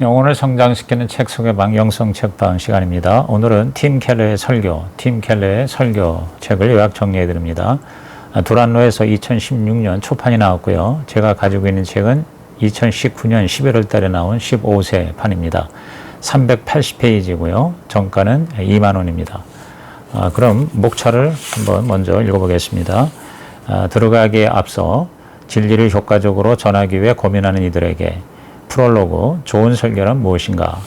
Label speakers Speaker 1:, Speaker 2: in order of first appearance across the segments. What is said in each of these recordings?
Speaker 1: 영혼을 성장시키는 책 소개방 영성 책방 시간입니다. 오늘은 팀 켈러의 설교 책을 요약 정리해 드립니다. 두란노에서 2016년 초판이 나왔고요. 제가 가지고 있는 책은 2019년 11월 달에 나온 15세 판입니다. 380페이지고요. 정가는 2만 원입니다. 그럼 목차를 한번 먼저 읽어보겠습니다. 들어가기에 앞서 진리를 효과적으로 전하기 위해 고민하는 이들에게 프롤로그, 좋은 설교란 무엇인가?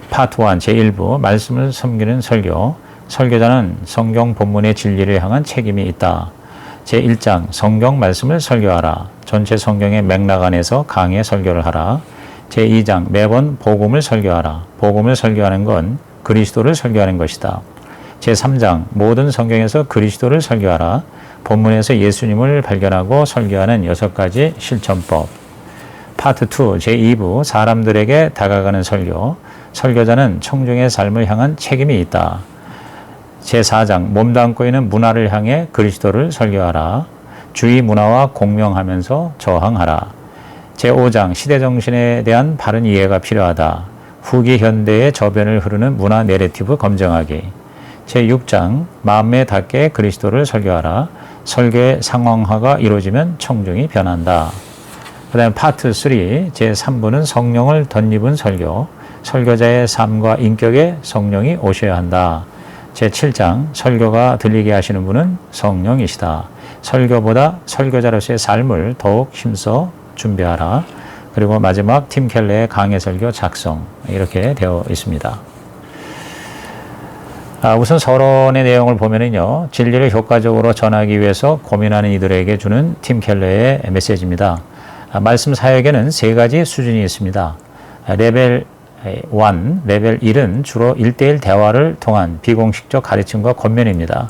Speaker 1: 파트 1 제1부, 말씀을 섬기는 설교. 설교자는 성경 본문의 진리를 향한 책임이 있다. 제1장, 성경 말씀을 설교하라. 전체 성경의 맥락 안에서 강의 설교를 하라. 제2장, 매번 복음을 설교하라. 복음을 설교하는 건 그리스도를 설교하는 것이다. 제3장, 모든 성경에서 그리스도를 설교하라. 본문에서 예수님을 발견하고 설교하는 6가지 실천법. 파트 2 제2부, 사람들에게 다가가는 설교. 설교자는 청중의 삶을 향한 책임이 있다. 제4장, 몸담고 있는 문화를 향해 그리스도를 설교하라. 주의 문화와 공명하면서 저항하라. 제5장, 시대정신에 대한 바른 이해가 필요하다. 후기 현대의 저변을 흐르는 문화 내러티브 검증하기. 제6장, 마음에 닿게 그리스도를 설교하라. 설교의 상황화가 이루어지면 청중이 변한다. 그 다음에 파트 3 제3부는 성령을 덧입은 설교. 설교자의 삶과 인격에 성령이 오셔야 한다. 제7장, 설교가 들리게 하시는 분은 성령이시다. 설교보다 설교자로서의 삶을 더욱 힘써 준비하라. 그리고 마지막 팀 켈러의 강해 설교 작성, 이렇게 되어 있습니다. 우선 서론의 내용을 보면은요, 진리를 효과적으로 전하기 위해서 고민하는 이들에게 주는 팀 켈러의 메시지입니다. 말씀 사역에는 3가지 수준이 있습니다. 레벨 1, 레벨 1은 주로 1:1 대화를 통한 비공식적 가르침과 권면입니다.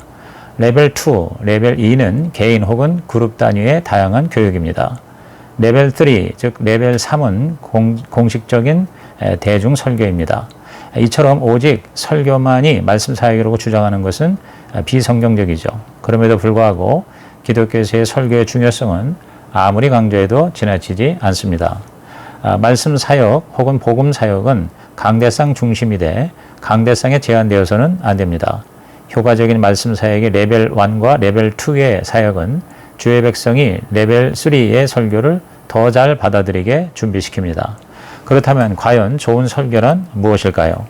Speaker 1: 레벨 2, 레벨 2는 개인 혹은 그룹 단위의 다양한 교육입니다. 레벨 3, 즉 레벨 3은 공식적인 대중 설교입니다. 이처럼 오직 설교만이 말씀 사역이라고 주장하는 것은 비성경적이죠. 그럼에도 불구하고 기독교에서의 설교의 중요성은 아무리 강조해도 지나치지 않습니다. 말씀 사역 혹은 복음 사역은 강대상 중심이 돼 강대상에 제한되어서는 안 됩니다. 효과적인 말씀 사역의 레벨 1과 레벨 2의 사역은 주의 백성이 레벨 3의 설교를 더 잘 받아들이게 준비시킵니다. 그렇다면 과연 좋은 설교란 무엇일까요?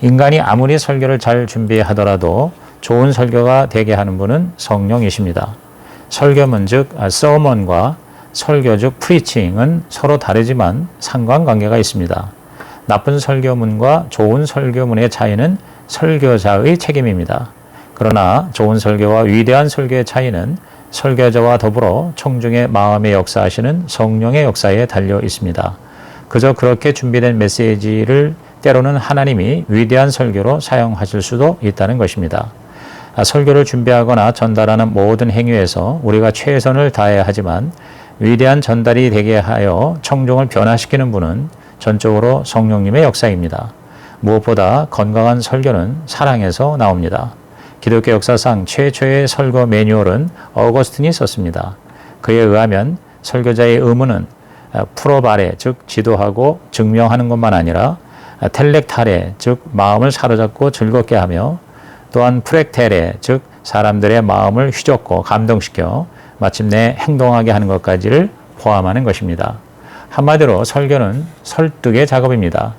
Speaker 1: 인간이 아무리 설교를 잘 준비하더라도 좋은 설교가 되게 하는 분은 성령이십니다. 설교문 즉 서먼과 설교 즉 프리칭은 서로 다르지만 상관관계가 있습니다. 나쁜 설교문과 좋은 설교문의 차이는 설교자의 책임입니다. 그러나 좋은 설교와 위대한 설교의 차이는 설교자와 더불어 청중의 마음에 역사하시는 성령의 역사에 달려 있습니다. 그저 그렇게 준비된 메시지를 때로는 하나님이 위대한 설교로 사용하실 수도 있다는 것입니다. 설교를 준비하거나 전달하는 모든 행위에서 우리가 최선을 다해야 하지만 위대한 전달이 되게 하여 청중을 변화시키는 분은 전적으로 성령님의 역사입니다. 무엇보다 건강한 설교는 사랑에서 나옵니다. 기독교 역사상 최초의 설교 매뉴얼은 어거스틴이 썼습니다. 그에 의하면 설교자의 의무는 프로바레 즉 지도하고 증명하는 것만 아니라 텔렉타레 즉 마음을 사로잡고 즐겁게 하며 또한 프렉테레 즉 사람들의 마음을 휘젓고 감동시켜 마침내 행동하게 하는 것까지를 포함하는 것입니다. 한마디로 설교는 설득의 작업입니다.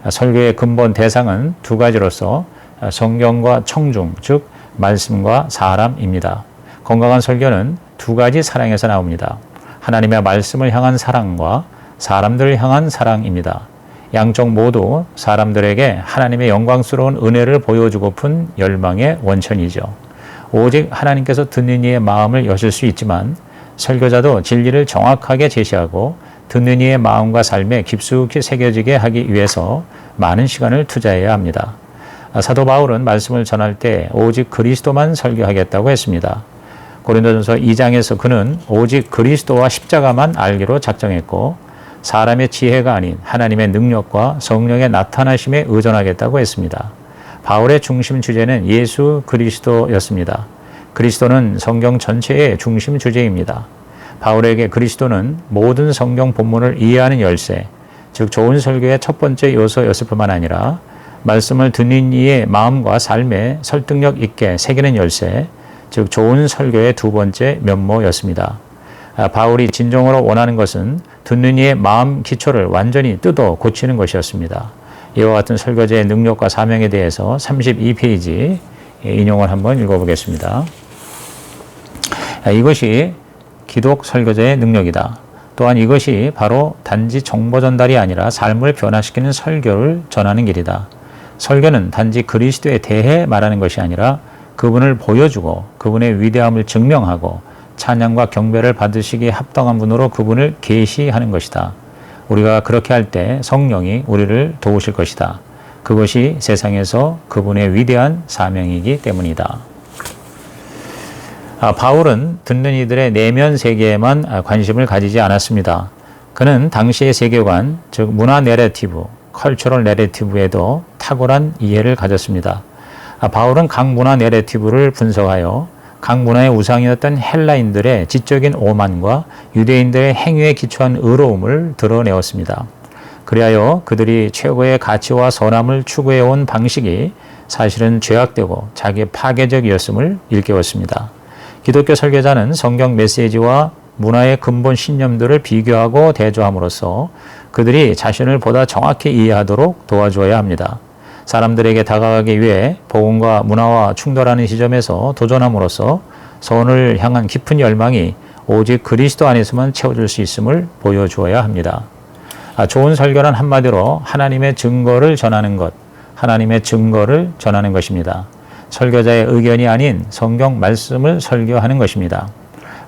Speaker 1: 설교의 근본 대상은 2가지로서 성경과 청중 즉 말씀과 사람입니다. 건강한 설교는 2가지 사랑에서 나옵니다. 하나님의 말씀을 향한 사랑과 사람들을 향한 사랑입니다. 양쪽 모두 사람들에게 하나님의 영광스러운 은혜를 보여주고픈 열망의 원천이죠. 오직 하나님께서 듣는 이의 마음을 여실 수 있지만 설교자도 진리를 정확하게 제시하고 듣는 이의 마음과 삶에 깊숙이 새겨지게 하기 위해서 많은 시간을 투자해야 합니다. 사도 바울은 말씀을 전할 때 오직 그리스도만 설교하겠다고 했습니다. 고린도전서 2장에서 그는 오직 그리스도와 십자가만 알기로 작정했고 사람의 지혜가 아닌 하나님의 능력과 성령의 나타나심에 의존하겠다고 했습니다. 바울의 중심 주제는 예수 그리스도였습니다. 그리스도는 성경 전체의 중심 주제입니다. 바울에게 그리스도는 모든 성경 본문을 이해하는 열쇠, 즉 좋은 설교의 첫 번째 요소였을 뿐만 아니라 말씀을 듣는 이의 마음과 삶에 설득력 있게 새기는 열쇠, 즉 좋은 설교의 두 번째 면모였습니다. 바울이 진정으로 원하는 것은 듣는 이의 마음 기초를 완전히 뜯어 고치는 것이었습니다. 이와 같은 설교자의 능력과 사명에 대해서 32페이지 인용을 한번 읽어보겠습니다. 이것이 기독 설교자의 능력이다. 또한 이것이 바로 단지 정보 전달이 아니라 삶을 변화시키는 설교를 전하는 길이다. 설교는 단지 그리스도에 대해 말하는 것이 아니라 그분을 보여주고 그분의 위대함을 증명하고 찬양과 경배를 받으시기에 합당한 분으로 그분을 계시하는 것이다. 우리가 그렇게 할 때 성령이 우리를 도우실 것이다. 그것이 세상에서 그분의 위대한 사명이기 때문이다. 바울은 듣는 이들의 내면 세계에만 관심을 가지지 않았습니다. 그는 당시의 세계관, 즉 문화 내러티브, 컬처럴 내러티브에도 탁월한 이해를 가졌습니다. 바울은 각 문화 내러티브를 분석하여 각 문화의 우상이었던 헬라인들의 지적인 오만과 유대인들의 행위에 기초한 의로움을 드러내었습니다. 그리하여 그들이 최고의 가치와 선함을 추구해온 방식이 사실은 죄악되고 자기 파괴적이었음을 일깨웠습니다. 기독교 설교자는 성경 메시지와 문화의 근본 신념들을 비교하고 대조함으로써 그들이 자신을 보다 정확히 이해하도록 도와주어야 합니다. 사람들에게 다가가기 위해 복음과 문화와 충돌하는 지점에서 도전함으로써 선을 향한 깊은 열망이 오직 그리스도 안에서만 채워질 수 있음을 보여주어야 합니다. 좋은 설교란 한마디로 하나님의 증거를 전하는 것, 하나님의 증거를 전하는 것입니다. 설교자의 의견이 아닌 성경 말씀을 설교하는 것입니다.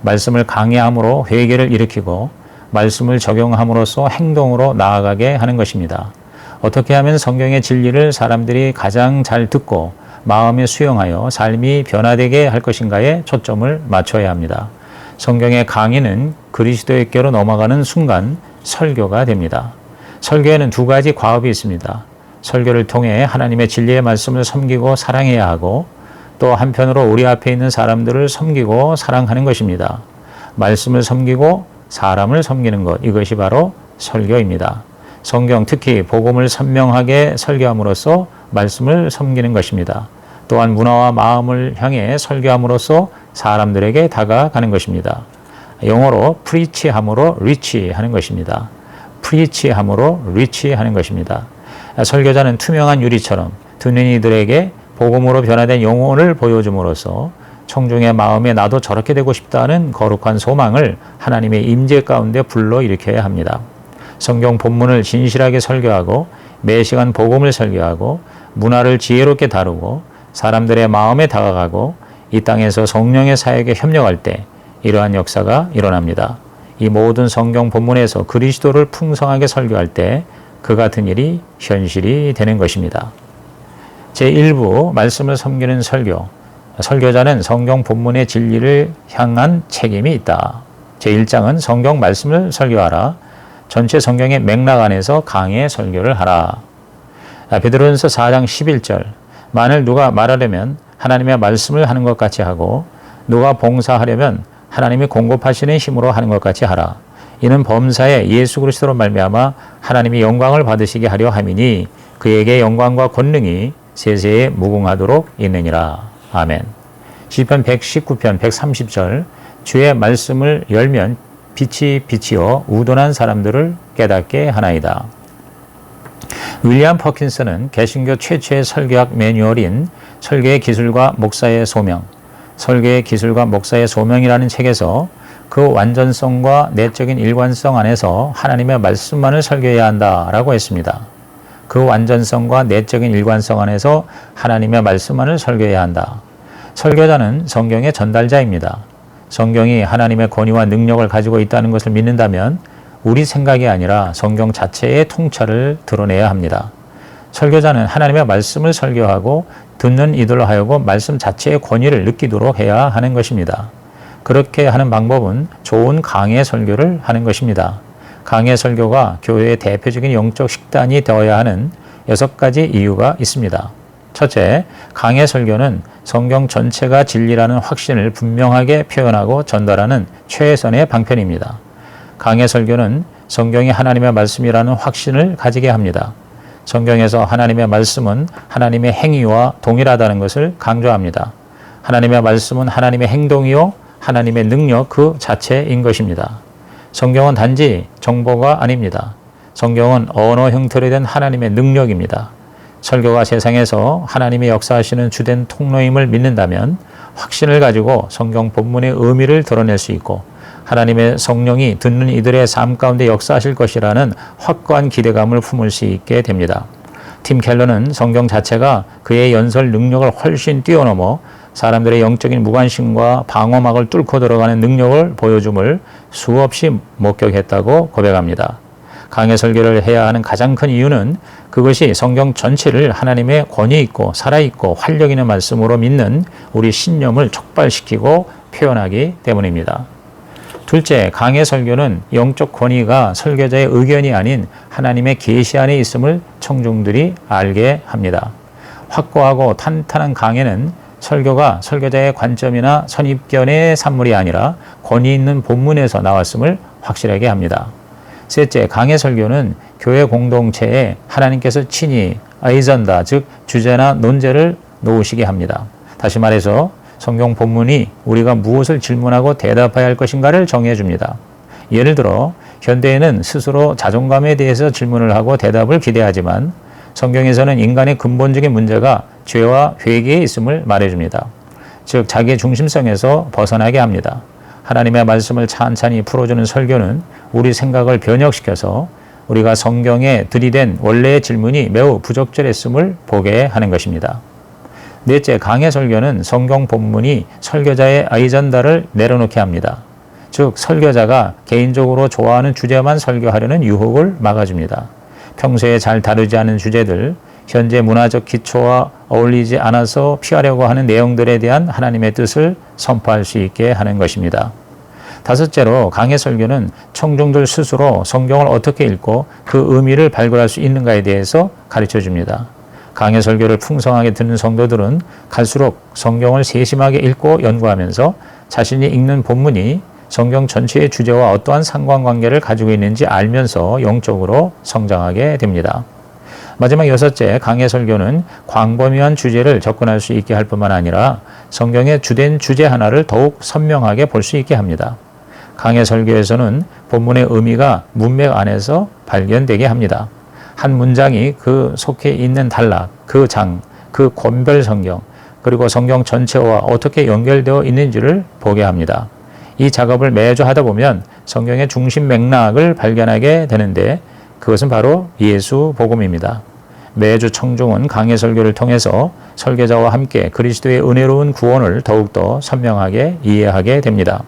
Speaker 1: 말씀을 강해함으로 회개를 일으키고 말씀을 적용함으로써 행동으로 나아가게 하는 것입니다. 어떻게 하면 성경의 진리를 사람들이 가장 잘 듣고 마음에 수용하여 삶이 변화되게 할 것인가에 초점을 맞춰야 합니다. 성경의 강의는 그리스도에게로 넘어가는 순간 설교가 됩니다. 설교에는 두 가지 과업이 있습니다. 설교를 통해 하나님의 진리의 말씀을 섬기고 사랑해야 하고 또 한편으로 우리 앞에 있는 사람들을 섬기고 사랑하는 것입니다. 말씀을 섬기고 사람을 섬기는 것, 이것이 바로 설교입니다. 성경, 특히 복음을 선명하게 설교함으로써 말씀을 섬기는 것입니다. 또한 문화와 마음을 향해 설교함으로써 사람들에게 다가가는 것입니다. 영어로 preach함으로 reach하는 것입니다. preach함으로 reach하는 것입니다. 설교자는 투명한 유리처럼 듣는 이들에게 복음으로 변화된 영혼을 보여줌으로써 청중의 마음에 나도 저렇게 되고 싶다는 거룩한 소망을 하나님의 임재 가운데 불러일으켜야 합니다. 성경 본문을 진실하게 설교하고 매 시간 복음을 설교하고 문화를 지혜롭게 다루고 사람들의 마음에 다가가고 이 땅에서 성령의 사역에 협력할 때 이러한 역사가 일어납니다. 이 모든 성경 본문에서 그리스도를 풍성하게 설교할 때 그 같은 일이 현실이 되는 것입니다. 제1부 말씀을 섬기는 설교. 설교자는 성경 본문의 진리를 향한 책임이 있다. 제1장은 성경 말씀을 설교하라. 전체 성경의 맥락 안에서 강해 설교를 하라. 베드로전서 4장 11절. 만일 누가 말하려면 하나님의 말씀을 하는 것 같이 하고 누가 봉사하려면 하나님이 공급하시는 힘으로 하는 것 같이 하라. 이는 범사에 예수 그리스도로 말미암아 하나님이 영광을 받으시게 하려 함이니 그에게 영광과 권능이 세세에 무궁하도록 있느니라. 아멘. 시편 119편 130절. 주의 말씀을 열면 빛이 비치어 우둔한 사람들을 깨닫게 하나이다. 윌리엄 퍼킨스는 개신교 최초의 설교학 매뉴얼인 설교의 기술과 목사의 소명, 설교의 기술과 목사의 소명이라는 책에서 그 완전성과 내적인 일관성 안에서 하나님의 말씀만을 설교해야 한다라고 했습니다. 그 완전성과 내적인 일관성 안에서 하나님의 말씀만을 설교해야 한다. 설교자는 성경의 전달자입니다. 성경이 하나님의 권위와 능력을 가지고 있다는 것을 믿는다면 우리 생각이 아니라 성경 자체의 통찰을 드러내야 합니다. 설교자는 하나님의 말씀을 설교하고 듣는 이들로 하여금 말씀 자체의 권위를 느끼도록 해야 하는 것입니다. 그렇게 하는 방법은 좋은 강해 설교를 하는 것입니다. 강해 설교가 교회의 대표적인 영적 식단이 되어야 하는 6가지 이유가 있습니다. 첫째, 강해 설교는 성경 전체가 진리라는 확신을 분명하게 표현하고 전달하는 최선의 방편입니다. 강해 설교는 성경이 하나님의 말씀이라는 확신을 가지게 합니다. 성경에서 하나님의 말씀은 하나님의 행위와 동일하다는 것을 강조합니다. 하나님의 말씀은 하나님의 행동이요 하나님의 능력 그 자체인 것입니다. 성경은 단지 정보가 아닙니다. 성경은 언어 형태로 된 하나님의 능력입니다. 설교가 세상에서 하나님의 역사하시는 주된 통로임을 믿는다면 확신을 가지고 성경 본문의 의미를 드러낼 수 있고 하나님의 성령이 듣는 이들의 삶 가운데 역사하실 것이라는 확고한 기대감을 품을 수 있게 됩니다. 팀 켈러는 성경 자체가 그의 연설 능력을 훨씬 뛰어넘어 사람들의 영적인 무관심과 방어막을 뚫고 들어가는 능력을 보여줌을 수없이 목격했다고 고백합니다. 강해 설교를 해야 하는 가장 큰 이유는 그것이 성경 전체를 하나님의 권위 있고 살아있고 활력 있는 말씀으로 믿는 우리 신념을 촉발시키고 표현하기 때문입니다. 둘째, 강해 설교는 영적 권위가 설교자의 의견이 아닌 하나님의 계시 안에 있음을 청중들이 알게 합니다. 확고하고 탄탄한 강해는 설교가 설교자의 관점이나 선입견의 산물이 아니라 권위 있는 본문에서 나왔음을 확실하게 합니다. 셋째, 강해 설교는 교회 공동체에 하나님께서 친히 아이전다, 즉 주제나 논제를 놓으시게 합니다. 다시 말해서 성경 본문이 우리가 무엇을 질문하고 대답해야 할 것인가를 정해 줍니다. 예를 들어 현대에는 스스로 자존감에 대해서 질문을 하고 대답을 기대하지만 성경에서는 인간의 근본적인 문제가 죄와 회개에 있음을 말해줍니다. 즉 자기의 중심성에서 벗어나게 합니다. 하나님의 말씀을 찬찬히 풀어주는 설교는 우리 생각을 변혁시켜서 우리가 성경에 들이댄 원래의 질문이 매우 부적절했음을 보게 하는 것입니다. 넷째, 강해 설교는 성경 본문이 설교자의 아이전다를 내려놓게 합니다. 즉 설교자가 개인적으로 좋아하는 주제만 설교하려는 유혹을 막아줍니다. 평소에 잘 다루지 않은 주제들, 현재 문화적 기초와 어울리지 않아서 피하려고 하는 내용들에 대한 하나님의 뜻을 선포할 수 있게 하는 것입니다. 다섯째로 강해 설교는 청중들 스스로 성경을 어떻게 읽고 그 의미를 발굴할 수 있는가에 대해서 가르쳐 줍니다. 강해 설교를 풍성하게 듣는 성도들은 갈수록 성경을 세심하게 읽고 연구하면서 자신이 읽는 본문이 성경 전체의 주제와 어떠한 상관관계를 가지고 있는지 알면서 영적으로 성장하게 됩니다. 마지막 여섯째, 강해 설교는 광범위한 주제를 접근할 수 있게 할 뿐만 아니라 성경의 주된 주제 하나를 더욱 선명하게 볼 수 있게 합니다. 강해 설교에서는 본문의 의미가 문맥 안에서 발견되게 합니다. 한 문장이 그 속해 있는 단락, 그 장, 그 권별 성경, 그리고 성경 전체와 어떻게 연결되어 있는지를 보게 합니다. 이 작업을 매주 하다 보면 성경의 중심 맥락을 발견하게 되는데 그것은 바로 예수 복음입니다. 매주 청중은 강해 설교를 통해서 설교자와 함께 그리스도의 은혜로운 구원을 더욱더 선명하게 이해하게 됩니다.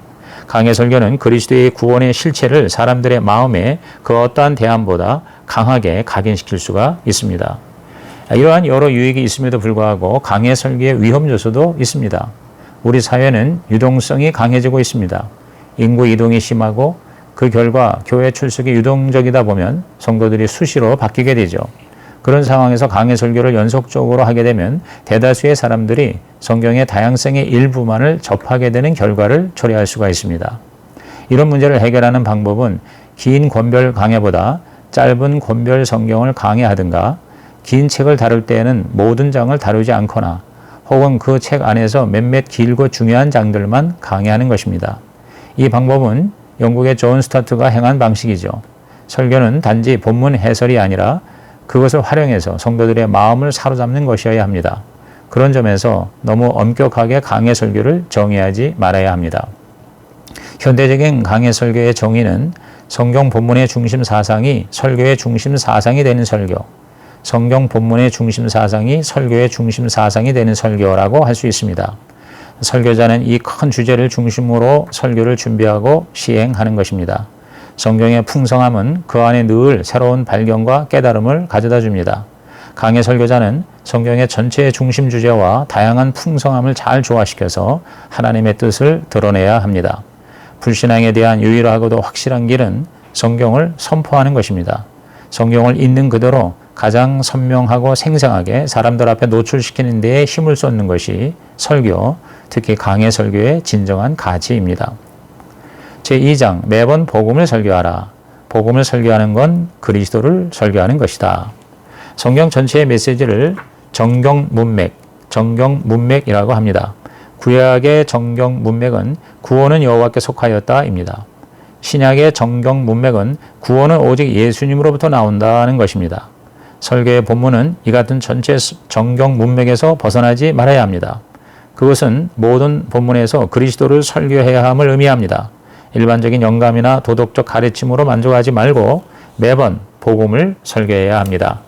Speaker 1: 강해 설교는 그리스도의 구원의 실체를 사람들의 마음에 그 어떠한 대안보다 강하게 각인시킬 수가 있습니다. 이러한 여러 유익이 있음에도 불구하고 강해 설교의 위험 요소도 있습니다. 우리 사회는 유동성이 강해지고 있습니다. 인구 이동이 심하고 그 결과 교회 출석이 유동적이다 보면 성도들이 수시로 바뀌게 되죠. 그런 상황에서 강해 설교를 연속적으로 하게 되면 대다수의 사람들이 성경의 다양성의 일부만을 접하게 되는 결과를 초래할 수가 있습니다. 이런 문제를 해결하는 방법은 긴 권별 강해보다 짧은 권별 성경을 강해하든가 긴 책을 다룰 때에는 모든 장을 다루지 않거나 혹은 그 책 안에서 몇몇 길고 중요한 장들만 강해하는 것입니다. 이 방법은 영국의 존 스타트가 행한 방식이죠. 설교는 단지 본문 해설이 아니라 그것을 활용해서 성도들의 마음을 사로잡는 것이어야 합니다. 그런 점에서 너무 엄격하게 강해 설교를 정의하지 말아야 합니다. 현대적인 강해 설교의 정의는 성경 본문의 중심 사상이 설교의 중심 사상이 되는 설교, 성경 본문의 중심 사상이 설교의 중심 사상이 되는 설교라고 할 수 있습니다. 설교자는 이 큰 주제를 중심으로 설교를 준비하고 시행하는 것입니다. 성경의 풍성함은 그 안에 늘 새로운 발견과 깨달음을 가져다 줍니다. 강해 설교자는 성경의 전체의 중심 주제와 다양한 풍성함을 잘 조화시켜서 하나님의 뜻을 드러내야 합니다. 불신앙에 대한 유일하고도 확실한 길은 성경을 선포하는 것입니다. 성경을 있는 그대로 가장 선명하고 생생하게 사람들 앞에 노출시키는 데에 힘을 쏟는 것이 설교, 특히 강해 설교의 진정한 가치입니다. 제2장 매번 복음을 설교하라. 복음을 설교하는 건 그리스도를 설교하는 것이다. 성경 전체의 메시지를 정경문맥이라고 합니다. 구약의 정경문맥은 구원은 여호와께 속하였다입니다. 신약의 정경문맥은 구원은 오직 예수님으로부터 나온다는 것입니다. 설교의 본문은 이 같은 전체 정경문맥에서 벗어나지 말아야 합니다. 그것은 모든 본문에서 그리스도를 설교해야 함을 의미합니다. 일반적인 영감이나 도덕적 가르침으로 만족하지 말고 매번 복음을 설교해야 합니다.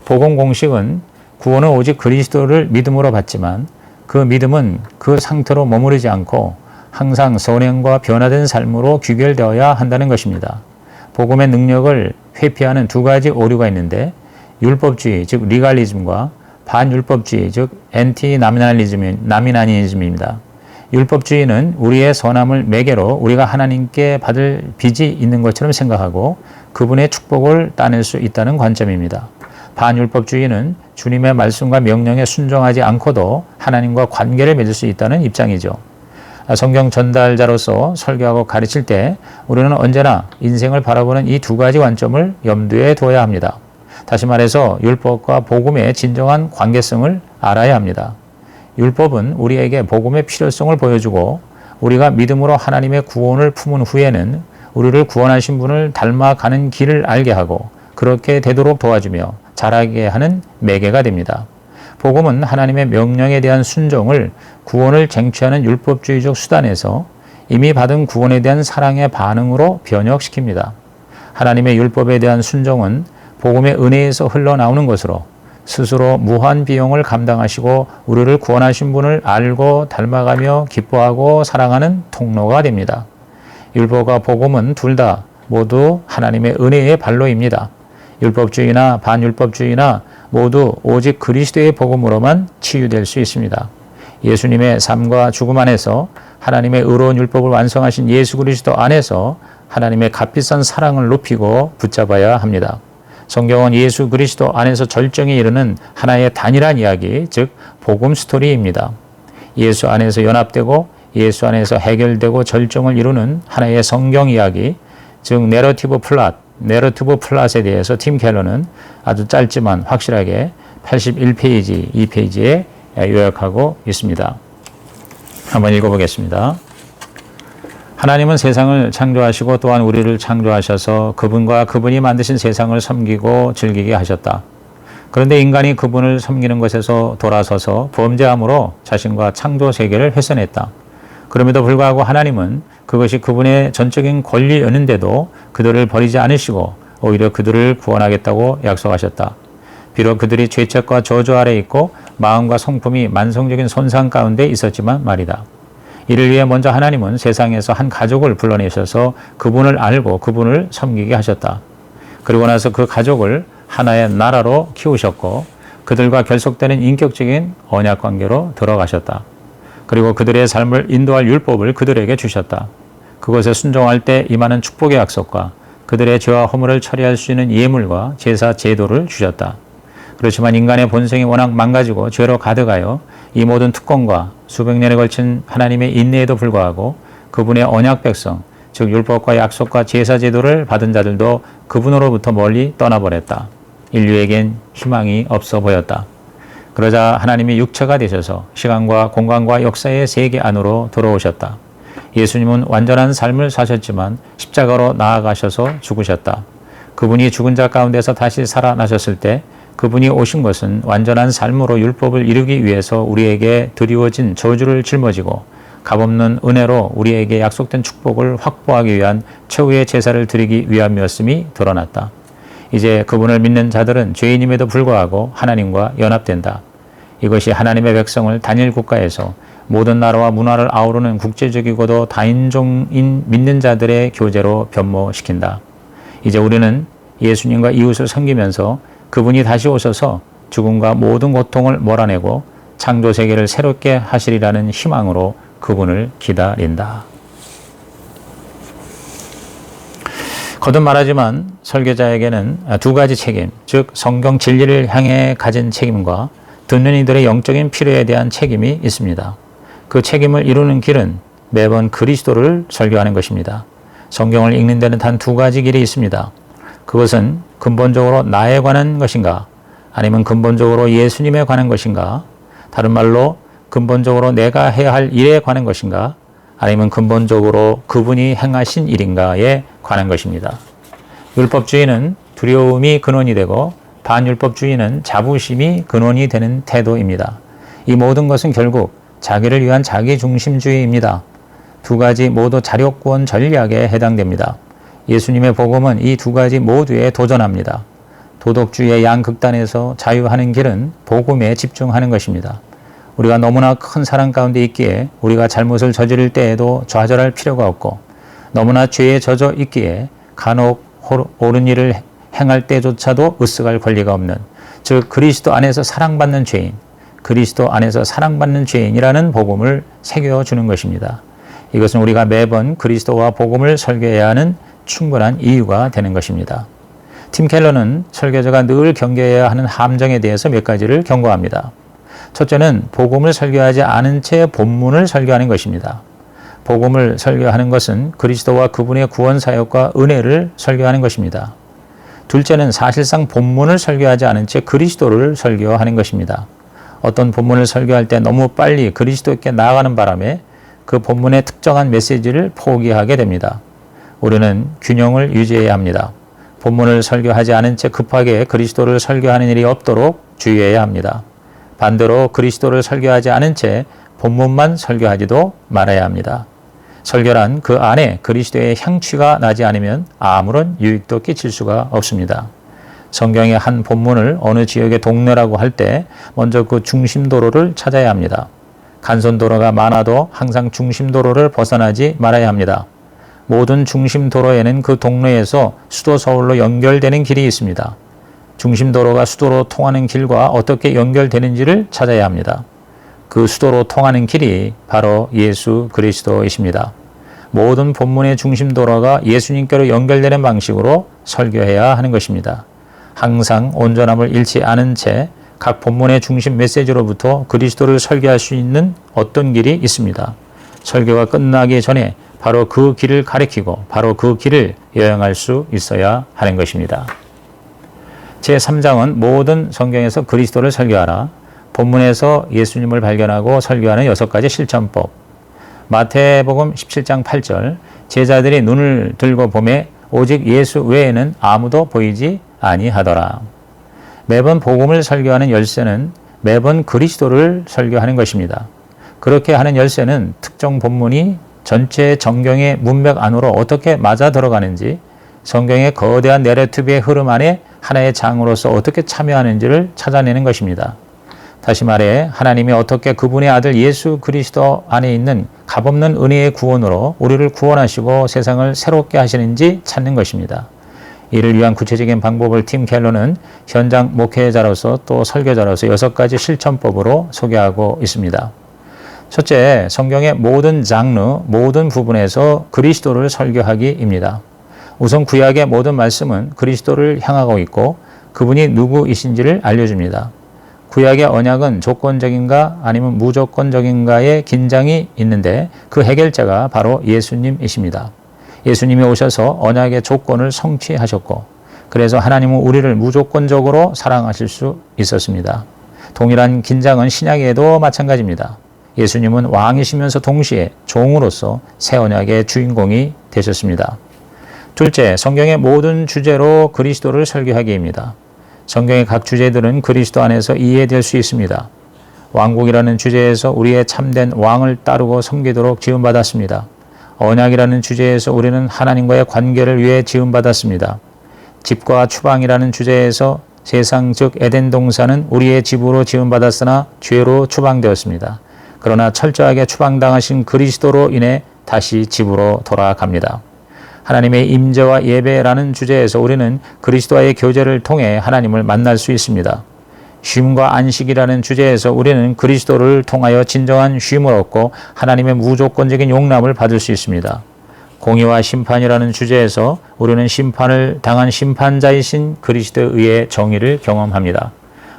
Speaker 1: 복음 공식은 구원은 오직 그리스도를 믿음으로 받지만 그 믿음은 그 상태로 머무르지 않고 항상 선행과 변화된 삶으로 귀결되어야 한다는 것입니다. 복음의 능력을 회피하는 두 가지 오류가 있는데 율법주의, 즉 리갈리즘과 반율법주의, 즉 나미나니즘입니다. 율법주의는 우리의 선함을 매개로 우리가 하나님께 받을 빚이 있는 것처럼 생각하고 그분의 축복을 따낼 수 있다는 관점입니다. 반율법주의는 주님의 말씀과 명령에 순종하지 않고도 하나님과 관계를 맺을 수 있다는 입장이죠. 성경 전달자로서 설교하고 가르칠 때 우리는 언제나 인생을 바라보는 이 두 가지 관점을 염두에 두어야 합니다. 다시 말해서 율법과 복음의 진정한 관계성을 알아야 합니다. 율법은 우리에게 복음의 필요성을 보여주고 우리가 믿음으로 하나님의 구원을 품은 후에는 우리를 구원하신 분을 닮아가는 길을 알게 하고 그렇게 되도록 도와주며 자라게 하는 매개가 됩니다. 복음은 하나님의 명령에 대한 순종을 구원을 쟁취하는 율법주의적 수단에서 이미 받은 구원에 대한 사랑의 반응으로 변혁시킵니다. 하나님의 율법에 대한 순종은 복음의 은혜에서 흘러나오는 것으로 스스로 무한 비용을 감당하시고 우리를 구원하신 분을 알고 닮아가며 기뻐하고 사랑하는 통로가 됩니다. 율법과 복음은 둘 다 모두 하나님의 은혜의 발로입니다. 율법주의나 반율법주의나 모두 오직 그리스도의 복음으로만 치유될 수 있습니다. 예수님의 삶과 죽음 안에서 하나님의 의로운 율법을 완성하신 예수 그리스도 안에서 하나님의 값비싼 사랑을 높이고 붙잡아야 합니다. 성경은 예수 그리스도 안에서 절정에 이르는 하나의 단일한 이야기, 즉 복음 스토리입니다. 예수 안에서 연합되고 예수 안에서 해결되고 절정을 이루는 하나의 성경 이야기, 즉 내러티브 플랫에 대해서 팀 켈러는 아주 짧지만 확실하게 81페이지, 2페이지에 요약하고 있습니다. 한번 읽어보겠습니다. 하나님은 세상을 창조하시고 또한 우리를 창조하셔서 그분과 그분이 만드신 세상을 섬기고 즐기게 하셨다. 그런데 인간이 그분을 섬기는 것에서 돌아서서 범죄함으로 자신과 창조 세계를 훼손했다. 그럼에도 불구하고 하나님은 그것이 그분의 전적인 권리였는데도 그들을 버리지 않으시고 오히려 그들을 구원하겠다고 약속하셨다. 비록 그들이 죄책과 저주 아래 있고 마음과 성품이 만성적인 손상 가운데 있었지만 말이다. 이를 위해 먼저 하나님은 세상에서 한 가족을 불러내셔서 그분을 알고 그분을 섬기게 하셨다. 그리고 나서 그 가족을 하나의 나라로 키우셨고 그들과 결속되는 인격적인 언약 관계로 들어가셨다. 그리고 그들의 삶을 인도할 율법을 그들에게 주셨다. 그것에 순종할 때 임하는 축복의 약속과 그들의 죄와 허물을 처리할 수 있는 예물과 제사 제도를 주셨다. 그렇지만 인간의 본성이 워낙 망가지고 죄로 가득하여 이 모든 특권과 수백 년에 걸친 하나님의 인내에도 불구하고 그분의 언약 백성, 즉 율법과 약속과 제사 제도를 받은 자들도 그분으로부터 멀리 떠나버렸다. 인류에겐 희망이 없어 보였다. 그러자 하나님이 육체가 되셔서 시간과 공간과 역사의 세계 안으로 들어오셨다. 예수님은 완전한 삶을 사셨지만 십자가로 나아가셔서 죽으셨다. 그분이 죽은 자 가운데서 다시 살아나셨을 때 그분이 오신 것은 완전한 삶으로 율법을 이루기 위해서 우리에게 드리워진 저주를 짊어지고 값없는 은혜로 우리에게 약속된 축복을 확보하기 위한 최후의 제사를 드리기 위함이었음이 드러났다. 이제 그분을 믿는 자들은 죄인임에도 불구하고 하나님과 연합된다. 이것이 하나님의 백성을 단일 국가에서 모든 나라와 문화를 아우르는 국제적이고도 다인종인 믿는 자들의 교제로 변모시킨다. 이제 우리는 예수님과 이웃을 섬기면서 그분이 다시 오셔서 죽음과 모든 고통을 몰아내고 창조 세계를 새롭게 하시리라는 희망으로 그분을 기다린다. 거듭 말하지만 설교자에게는 두 가지 책임, 즉 성경 진리를 향해 가진 책임과 듣는 이들의 영적인 필요에 대한 책임이 있습니다. 그 책임을 이루는 길은 매번 그리스도를 설교하는 것입니다. 성경을 읽는 데는 단 두 가지 길이 있습니다. 그것은 근본적으로 나에 관한 것인가? 아니면 근본적으로 예수님에 관한 것인가? 다른 말로 근본적으로 내가 해야 할 일에 관한 것인가? 아니면 근본적으로 그분이 행하신 일인가에 관한 것입니다. 율법주의는 두려움이 근원이 되고 반율법주의는 자부심이 근원이 되는 태도입니다. 이 모든 것은 결국 자기를 위한 자기중심주의입니다. 두 가지 모두 자력구원 전략에 해당됩니다. 예수님의 복음은 이 두 가지 모두에 도전합니다. 도덕주의의 양극단에서 자유하는 길은 복음에 집중하는 것입니다. 우리가 너무나 큰 사랑 가운데 있기에 우리가 잘못을 저지를 때에도 좌절할 필요가 없고 너무나 죄에 젖어 있기에 간혹 옳은 일을 행할 때조차도 으쓱할 권리가 없는, 즉 그리스도 안에서 사랑받는 죄인, 그리스도 안에서 사랑받는 죄인이라는 복음을 새겨주는 것입니다. 이것은 우리가 매번 그리스도와 복음을 설교해야 하는 충분한 이유가 되는 것입니다. 팀 켈러는 설교자가 늘 경계해야 하는 함정에 대해서 몇 가지를 경고합니다. 첫째는 복음을 설교하지 않은 채 본문을 설교하는 것입니다. 복음을 설교하는 것은 그리스도와 그분의 구원 사역과 은혜를 설교하는 것입니다. 둘째는 사실상 본문을 설교하지 않은 채 그리스도를 설교하는 것입니다. 어떤 본문을 설교할 때 너무 빨리 그리스도께 나아가는 바람에 그 본문의 특정한 메시지를 포기하게 됩니다. 우리는 균형을 유지해야 합니다. 본문을 설교하지 않은 채 급하게 그리스도를 설교하는 일이 없도록 주의해야 합니다. 반대로 그리스도를 설교하지 않은 채 본문만 설교하지도 말아야 합니다. 설교란 그 안에 그리스도의 향취가 나지 않으면 아무런 유익도 끼칠 수가 없습니다. 성경의 한 본문을 어느 지역의 동네라고 할 때 먼저 그 중심도로를 찾아야 합니다. 간선도로가 많아도 항상 중심도로를 벗어나지 말아야 합니다. 모든 중심도로에는 그 동네에서 수도 서울로 연결되는 길이 있습니다. 중심도로가 수도로 통하는 길과 어떻게 연결되는지를 찾아야 합니다. 그 수도로 통하는 길이 바로 예수 그리스도이십니다. 모든 본문의 중심도로가 예수님께로 연결되는 방식으로 설교해야 하는 것입니다. 항상 온전함을 잃지 않은 채 각 본문의 중심 메시지로부터 그리스도를 설교할 수 있는 어떤 길이 있습니다. 설교가 끝나기 전에 바로 그 길을 가리키고 바로 그 길을 여행할 수 있어야 하는 것입니다. 제3장은 모든 성경에서 그리스도를 설교하라. 본문에서 예수님을 발견하고 설교하는 6가지 실천법. 마태복음 17장 8절, 제자들이 눈을 들고 보매 오직 예수 외에는 아무도 보이지 아니하더라. 매번 복음을 설교하는 열쇠는 매번 그리스도를 설교하는 것입니다. 그렇게 하는 열쇠는 특정 본문이 전체 성경의 문맥 안으로 어떻게 맞아 들어가는지, 성경의 거대한 내러티브의 흐름 안에 하나의 장으로서 어떻게 참여하는지를 찾아내는 것입니다. 다시 말해 하나님이 어떻게 그분의 아들 예수 그리스도 안에 있는 값없는 은혜의 구원으로 우리를 구원하시고 세상을 새롭게 하시는지 찾는 것입니다. 이를 위한 구체적인 방법을 팀 켈러는 현장 목회자로서 또 설교자로서 6가지 실천법으로 소개하고 있습니다. 첫째, 성경의 모든 장르, 모든 부분에서 그리스도를 설교하기입니다. 우선 구약의 모든 말씀은 그리스도를 향하고 있고 그분이 누구이신지를 알려줍니다. 구약의 언약은 조건적인가 아니면 무조건적인가의 긴장이 있는데 그 해결자가 바로 예수님이십니다. 예수님이 오셔서 언약의 조건을 성취하셨고 그래서 하나님은 우리를 무조건적으로 사랑하실 수 있었습니다. 동일한 긴장은 신약에도 마찬가지입니다. 예수님은 왕이시면서 동시에 종으로서 새 언약의 주인공이 되셨습니다. 둘째, 성경의 모든 주제로 그리스도를 설교하기입니다. 성경의 각 주제들은 그리스도 안에서 이해될 수 있습니다. 왕국이라는 주제에서 우리의 참된 왕을 따르고 섬기도록 지음받았습니다. 언약이라는 주제에서 우리는 하나님과의 관계를 위해 지음받았습니다. 집과 추방이라는 주제에서 세상 즉 에덴 동산은 우리의 집으로 지음받았으나 죄로 추방되었습니다. 그러나 철저하게 추방당하신 그리스도로 인해 다시 집으로 돌아갑니다. 하나님의 임재와 예배라는 주제에서 우리는 그리스도와의 교제를 통해 하나님을 만날 수 있습니다. 쉼과 안식이라는 주제에서 우리는 그리스도를 통하여 진정한 쉼을 얻고 하나님의 무조건적인 용납을 받을 수 있습니다. 공의와 심판이라는 주제에서 우리는 심판을 당한 심판자이신 그리스도에 의해 정의를 경험합니다.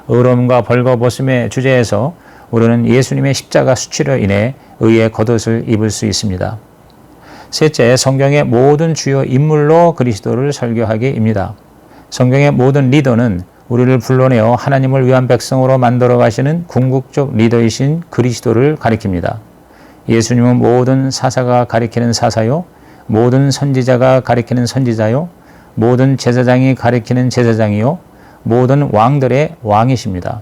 Speaker 1: 의로움과 벌거벗음의 주제에서 우리는 예수님의 십자가 수치로 인해 의의 겉옷을 입을 수 있습니다. 셋째, 성경의 모든 주요 인물로 그리스도를 설교하기입니다. 성경의 모든 리더는 우리를 불러내어 하나님을 위한 백성으로 만들어 가시는 궁극적 리더이신 그리스도를 가리킵니다. 예수님은 모든 사사가 가리키는 사사요, 모든 선지자가 가리키는 선지자요, 모든 제사장이 가리키는 제사장이요, 모든 왕들의 왕이십니다.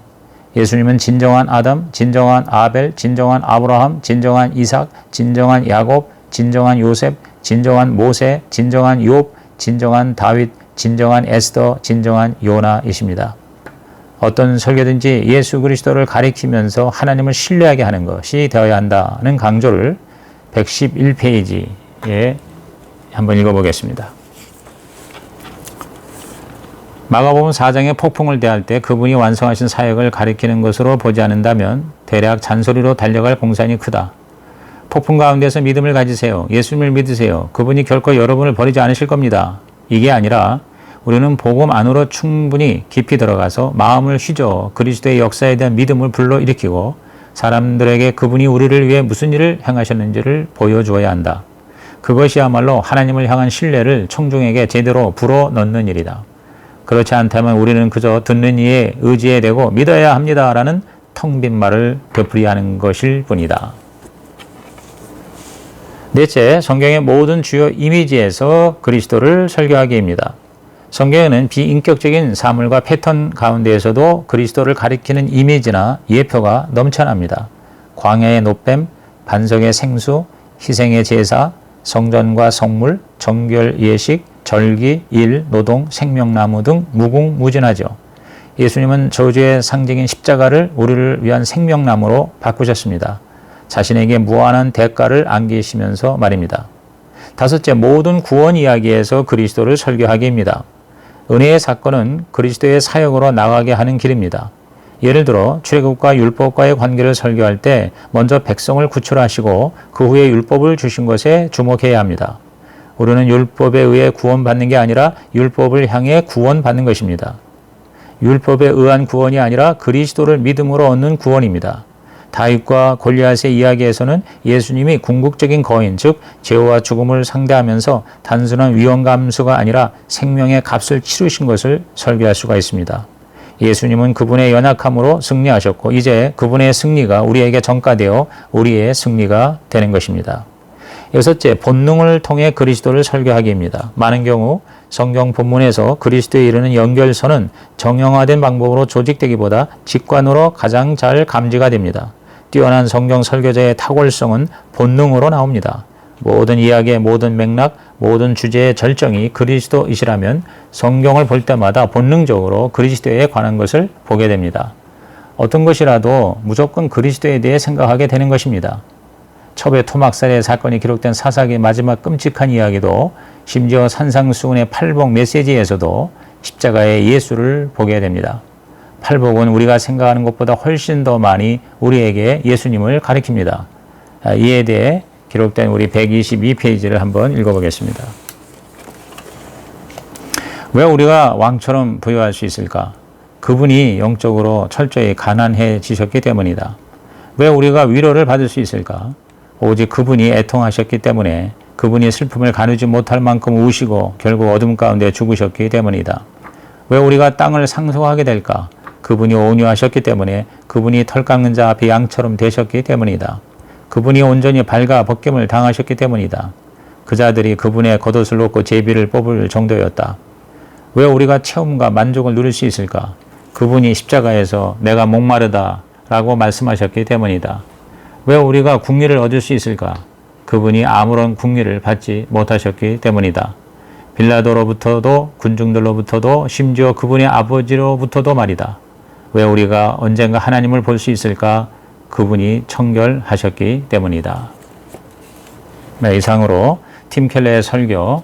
Speaker 1: 예수님은 진정한 아담, 진정한 아벨, 진정한 아브라함, 진정한 이삭, 진정한 야곱, 진정한 요셉, 진정한 모세, 진정한 욥, 진정한 다윗, 진정한 에스더, 진정한 요나이십니다. 어떤 설교든지 예수 그리스도를 가리키면서 하나님을 신뢰하게 하는 것이 되어야 한다는 강조를 111페이지에 한번 읽어보겠습니다. 마가복음 4장의 폭풍을 대할 때 그분이 완성하신 사역을 가리키는 것으로 보지 않는다면 대략 잔소리로 달려갈 공산이 크다. 폭풍 가운데서 믿음을 가지세요. 예수님을 믿으세요. 그분이 결코 여러분을 버리지 않으실 겁니다. 이게 아니라 우리는 복음 안으로 충분히 깊이 들어가서 마음을 휘저어 그리스도의 역사에 대한 믿음을 불러일으키고 사람들에게 그분이 우리를 위해 무슨 일을 행하셨는지를 보여주어야 한다. 그것이야말로 하나님을 향한 신뢰를 청중에게 제대로 불어넣는 일이다. 그렇지 않다면 우리는 그저 듣는 이에 의지해야 되고 믿어야 합니다라는 텅 빈 말을 되풀이하는 것일 뿐이다. 넷째, 성경의 모든 주요 이미지에서 그리스도를 설교하기입니다. 성경에는 비인격적인 사물과 패턴 가운데에서도 그리스도를 가리키는 이미지나 예표가 넘쳐납니다. 광야의 노뱀, 반석의 생수, 희생의 제사, 성전과 성물, 정결 예식, 절기, 일, 노동, 생명나무 등 무궁무진하죠. 예수님은 저주의 상징인 십자가를 우리를 위한 생명나무로 바꾸셨습니다. 자신에게 무한한 대가를 안기시면서 말입니다. 다섯째, 모든 구원 이야기에서 그리스도를 설교하기입니다. 은혜의 사건은 그리스도의 사역으로 나가게 하는 길입니다. 예를 들어 출애굽과 율법과의 관계를 설교할 때 먼저 백성을 구출하시고 그 후에 율법을 주신 것에 주목해야 합니다. 우리는 율법에 의해 구원받는 게 아니라 율법을 향해 구원받는 것입니다. 율법에 의한 구원이 아니라 그리스도를 믿음으로 얻는 구원입니다. 다윗과 골리앗의 이야기에서는 예수님이 궁극적인 거인, 즉 죄와 죽음을 상대하면서 단순한 위험 감수가 아니라 생명의 값을 치르신 것을 설교할 수가 있습니다. 예수님은 그분의 연약함으로 승리하셨고 이제 그분의 승리가 우리에게 전가되어 우리의 승리가 되는 것입니다. 여섯째, 본능을 통해 그리스도를 설교하기입니다. 많은 경우 성경 본문에서 그리스도에 이르는 연결선은 정형화된 방법으로 조직되기보다 직관으로 가장 잘 감지가 됩니다. 뛰어난 성경 설교자의 탁월성은 본능으로 나옵니다. 모든 이야기의 모든 맥락, 모든 주제의 절정이 그리스도이시라면 성경을 볼 때마다 본능적으로 그리스도에 관한 것을 보게 됩니다. 어떤 것이라도 무조건 그리스도에 대해 생각하게 되는 것입니다. 첩의 토막살의 사건이 기록된 사사기의 마지막 끔찍한 이야기도 심지어 산상수훈의 팔복 메시지에서도 십자가의 예수를 보게 됩니다. 팔복은 우리가 생각하는 것보다 훨씬 더 많이 우리에게 예수님을 가리킵니다. 이에 대해 기록된 우리 122페이지를 한번 읽어보겠습니다. 왜 우리가 왕처럼 부유할 수 있을까? 그분이 영적으로 철저히 가난해지셨기 때문이다. 왜 우리가 위로를 받을 수 있을까? 오직 그분이 애통하셨기 때문에, 그분이 슬픔을 가누지 못할 만큼 우시고 결국 어둠 가운데 죽으셨기 때문이다. 왜 우리가 땅을 상속하게 될까? 그분이 온유하셨기 때문에, 그분이 털 깎는 자 앞에 양처럼 되셨기 때문이다. 그분이 온전히 발가 벗김을 당하셨기 때문이다. 그 자들이 그분의 겉옷을 놓고 제비를 뽑을 정도였다. 왜 우리가 체험과 만족을 누릴 수 있을까? 그분이 십자가에서 내가 목마르다 라고 말씀하셨기 때문이다. 왜 우리가 국리를 얻을 수 있을까? 그분이 아무런 국리를 받지 못하셨기 때문이다. 빌라도로부터도 군중들로부터도 심지어 그분의 아버지로부터도 말이다. 왜 우리가 언젠가 하나님을 볼 수 있을까? 그분이 청결하셨기 때문이다. 네, 이상으로 팀 켈러의 설교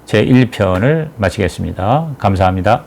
Speaker 1: 제1편을 마치겠습니다. 감사합니다.